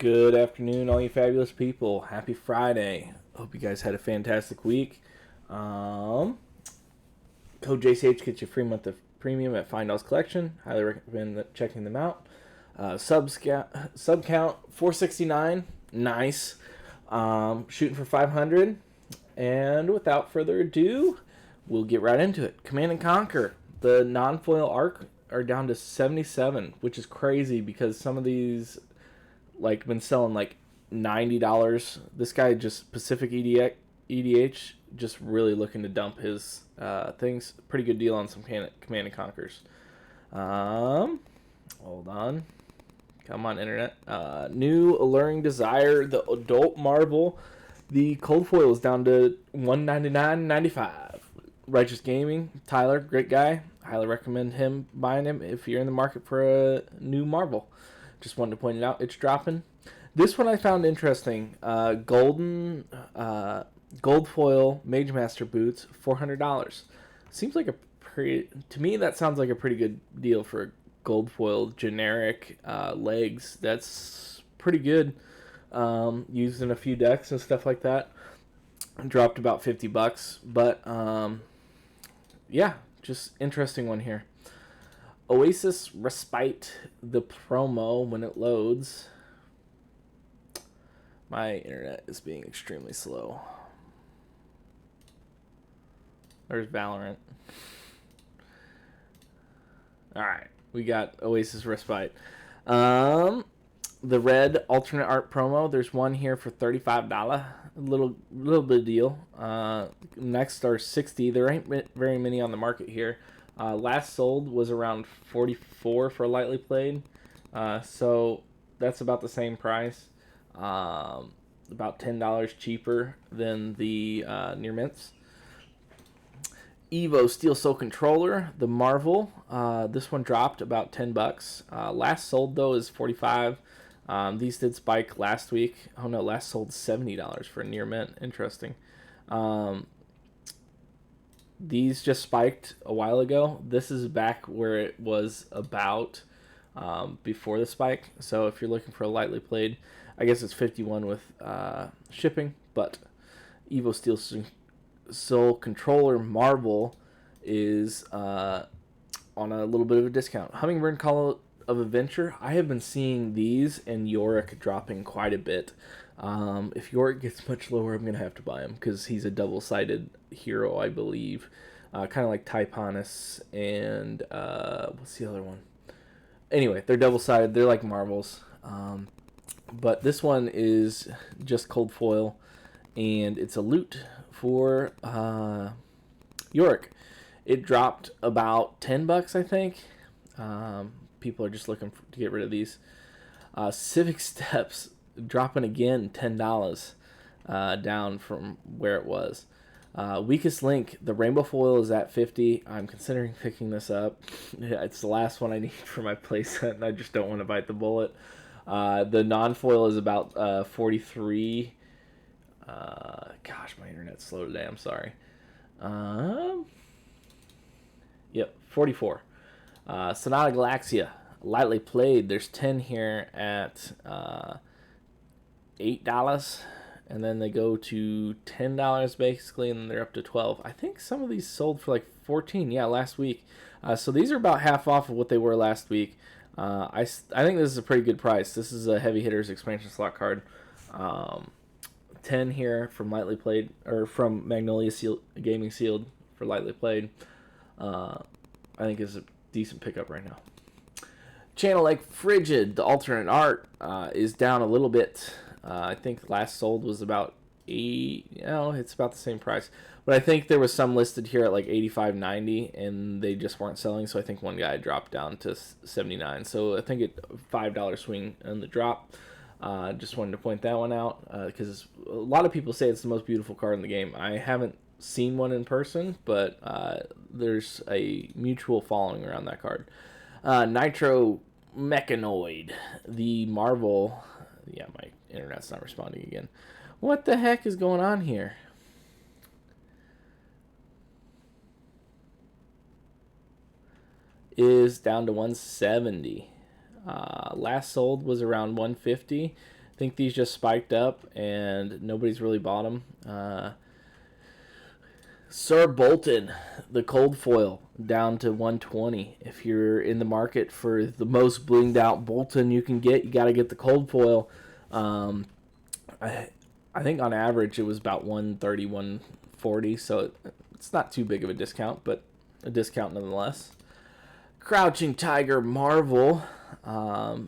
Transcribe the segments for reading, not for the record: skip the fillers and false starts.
Good afternoon, all you fabulous people. Happy Friday. Hope you guys had a fantastic week. Code JCH gets you a free month of premium at Fyendal's collection. Highly recommend checking them out. Sub count 469. Nice. Shooting for 500. And without further ado, we'll get right into it. Command and Conquer. The non-foil arc are down to 77, which is crazy because some of these been selling like $90. This guy just Pacific EDH just really looking to dump his things. Pretty good deal on some Command and Conquers. Hold on. Come on, internet. New Alluring Desire, the Adult Marvel. The cold foil is down to $199.95. Righteous Gaming, Tyler, great guy. Highly recommend buying him if you're in the market for a new Marvel. Just wanted to point it out. It's dropping. This one I found interesting. Gold foil Mage Master boots, $400. Seems like to me that sounds like a pretty good deal for a gold foil generic legs. That's pretty good. Used in a few decks and stuff like that. Dropped about $50, but yeah, just interesting one here. Oasis Respite, the promo when it loads. My internet is being extremely slow. There's Valorant. Alright, we got Oasis Respite. The red alternate art promo, there's one here for $35. A little bit of deal. Next are 60. There ain't very many on the market here. Last sold was around 44 for lightly played, so that's about the same price, about $10 cheaper than the near mints. Evo Steel Soul Controller, the Marvel. This one dropped about $10. Last sold though is 45. These did spike last week. Oh no, last sold $70 for a near mint. Interesting. These just spiked a while ago. This is back where it was about before the spike. So if you're looking for a lightly played, I guess it's 51 with shipping. But Evo Steel Soul Controller Marvel is on a little bit of a discount. Hummingbird Call of Adventure. I have been seeing these and Yorick dropping quite a bit. If Yorick gets much lower, I'm going to have to buy him because he's a double-sided hero, I believe. Kind of like Typonus and what's the other one? Anyway, they're double-sided. They're like marbles. But this one is just cold foil, and it's a loot for Yorick. It dropped about $10, I think. People are just looking to get rid of these. Civic Steps dropping again $10 down from where it was. Weakest Link, the rainbow foil is at 50. I'm considering picking this up. It's the last one I need for my playset, and I just don't want to bite the bullet. The non-foil is about 43. Gosh, my internet's slow today. I'm sorry. Yep, 44. Sonata Galaxia, lightly played. There's 10 here at $8, and then they go to $10 basically, and then they're up to 12. I think some of these sold for like 14. Yeah, last week. So these are about half off of what they were last week. I think this is a pretty good price. This is a heavy hitters expansion slot card. 10 here from lightly played, or from Magnolia Gaming sealed for lightly played. I think is a decent pickup right now. Channel Lake Frigid, the alternate art, is down a little bit. I think last sold was about it's about the same price. But I think there was some listed here at like $85.90, and they just weren't selling. So I think one guy dropped down to $79. So I think it $5 swing on the drop. Just wanted to point that one out because a lot of people say it's the most beautiful card in the game. I haven't seen one in person, but there's a mutual following around that card. Nitro Mechanoid, the Marvel. Yeah, my internet's not responding again. What the heck is going on here? Is down to 170. Last sold was around 150. think these just spiked up and nobody's really bought them. Sir Bolton, the cold foil, down to 120. If you're in the market for the most blinged out Bolton you can get, you got to get the cold foil. I think on average it was about 130, 140, so it's not too big of a discount, but a discount nonetheless. Crouching Tiger Marvel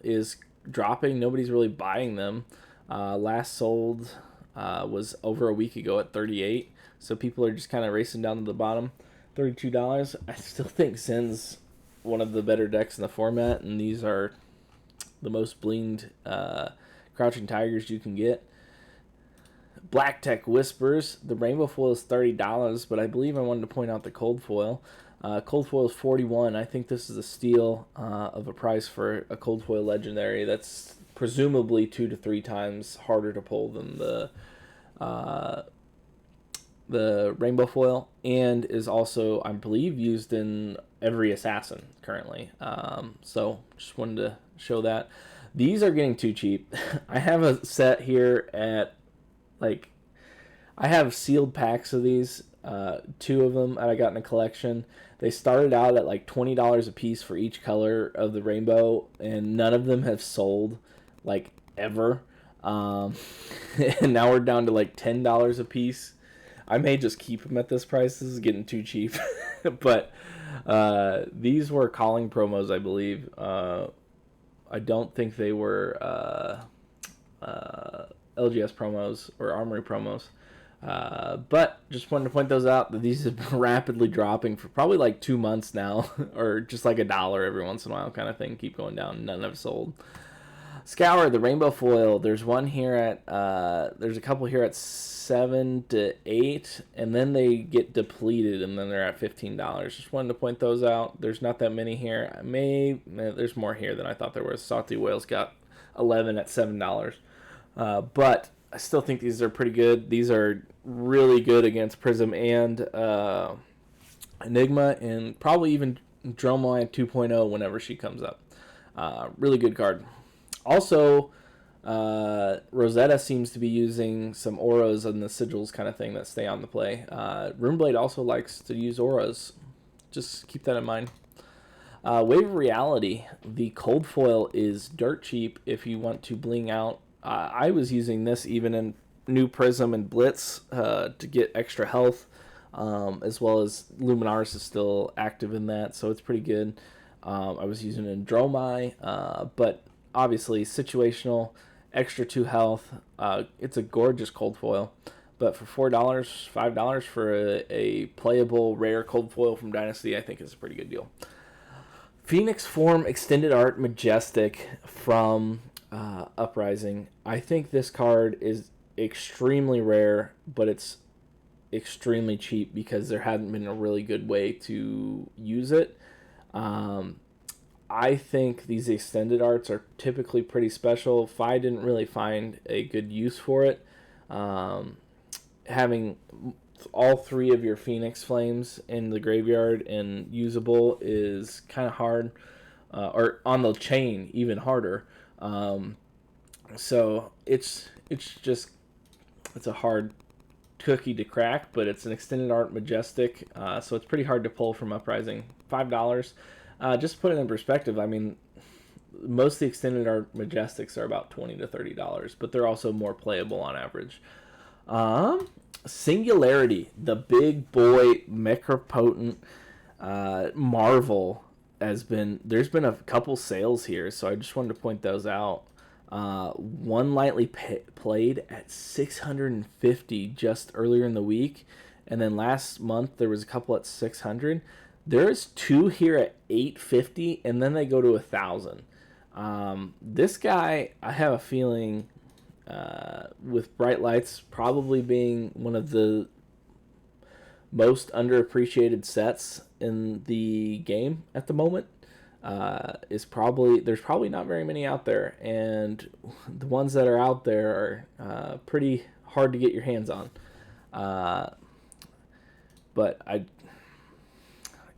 is dropping. Nobody's really buying them. Last sold was over a week ago at 38, so people are just kind of racing down to the bottom. $32. I still think Sin's one of the better decks in the format, and these are the most blinged Crouching Tigers you can get. Black Tech Whispers. The rainbow foil is $30, but I believe I wanted to point out the cold foil. Cold foil is $41. I think this is a steal of a price for a cold foil legendary. That's presumably 2 to 3 times harder to pull than the rainbow foil, and is also, I believe, used in every assassin currently. So just wanted to show that. These are getting too cheap. I have a set here at, like, I have sealed packs of these, 2 of them that I got in a collection. They started out at like $20 a piece for each color of the rainbow, and none of them have sold, like, ever. And now we're down to like $10 a piece. I may just keep them at this price. This is getting too cheap. But these were calling promos, I believe. I don't think they were LGS promos or Armory promos. But just wanted to point those out, that these have been rapidly dropping for probably like 2 months now, or just like $1 every once in a while kind of thing. Keep going down. None have sold. Scour, the rainbow foil. There's one here at there's a couple here at 7 to 8, and then they get depleted, and then they're at $15. Just wanted to point those out. There's not that many here. There's more here than I thought there was. Salty Whales got 11 at $7. But I still think these are pretty good. These are really good against Prism and Enigma, and probably even Dromai 2.0 whenever she comes up. Really good card. Also, Rosetta seems to be using some auras and the sigils kind of thing that stay on the play. Runeblade also likes to use auras. Just keep that in mind. Wave of Reality. The cold foil is dirt cheap if you want to bling out. I was using this even in New Prism and Blitz to get extra health, as well as Luminaris is still active in that, so it's pretty good. I was using it in Dromai, but obviously situational, extra 2 health. It's a gorgeous cold foil, but for $4, $5 for a playable rare cold foil from Dynasty, I think is a pretty good deal. Phoenix Form Extended Art Majestic from Uprising. I think this card is extremely rare, but it's extremely cheap because there hadn't been a really good way to use it. I think these extended arts are typically pretty special. Phi didn't really find a good use for it. Having all 3 of your Phoenix Flames in the graveyard and usable is kind of hard, or on the chain even harder. So it's a hard cookie to crack, but it's an extended art majestic, so it's pretty hard to pull from Uprising. $5. Just to put it in perspective, I mean, most of the extended art majestics are about $20 to $30, but they're also more playable on average. Singularity, the big boy mecha-potent Marvel there's been a couple sales here, so I just wanted to point those out. One lightly played at $650 just earlier in the week, and then last month there was a couple at $600. There's 2 here at $850, and then they go to $1,000. This guy, I have a feeling, with Bright Lights probably being one of the most underappreciated sets in the game at the moment, there's probably not very many out there, and the ones that are out there are pretty hard to get your hands on. But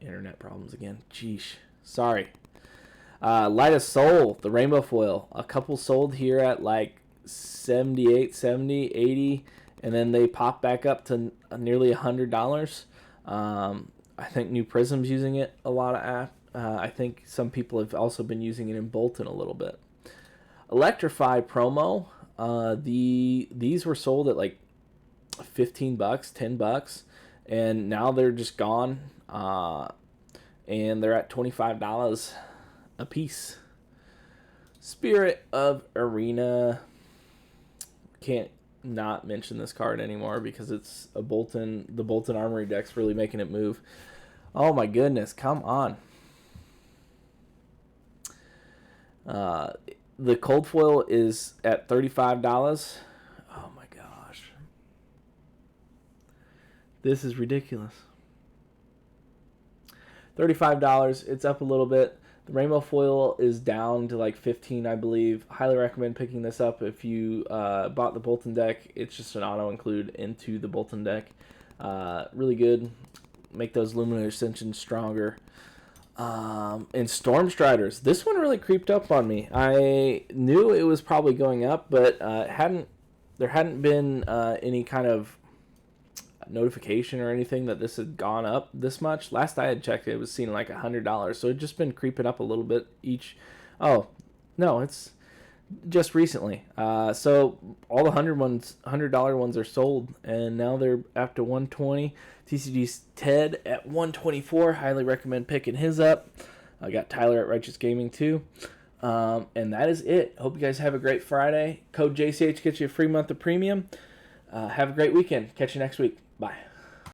internet problems again. Jeesh. Sorry. Light of Soul, the rainbow foil. A couple sold here at like 78, 70, 80, and then they pop back up to nearly $100. I think New Prism's using it a lot I think some people have also been using it in Bolton a little bit. Electrify promo. These were sold at like $15, $10, and now they're just gone. And they're at $25 a piece. Spirit of Arena. Can't not mention this card anymore because it's a Bolton. The Bolton Armory deck's really making it move. Oh my goodness, come on. The cold foil is at $35. Oh my gosh. This is ridiculous. $35. It's up a little bit. The rainbow foil is down to like 15, I believe. Highly recommend picking this up if you bought the Bolton deck. It's just an auto include into the Bolton deck. Really good. Make those Luminous Ascensions stronger. And Storm Striders. This one really creeped up on me. I knew it was probably going up, but there hadn't been any kind of notification or anything that this had gone up this much. Last I had checked, it was seen like $100, so it's just been creeping up a little bit each. Oh no, it's just recently. So all the $100 ones are sold, and now they're up to $120. TCG's Ted at $124. Highly recommend picking his up. I got Tyler at Righteous Gaming too. And that is it. Hope you guys have a great Friday. Code JCH gets you a free month of premium. Have a great weekend. Catch you next week. Bye.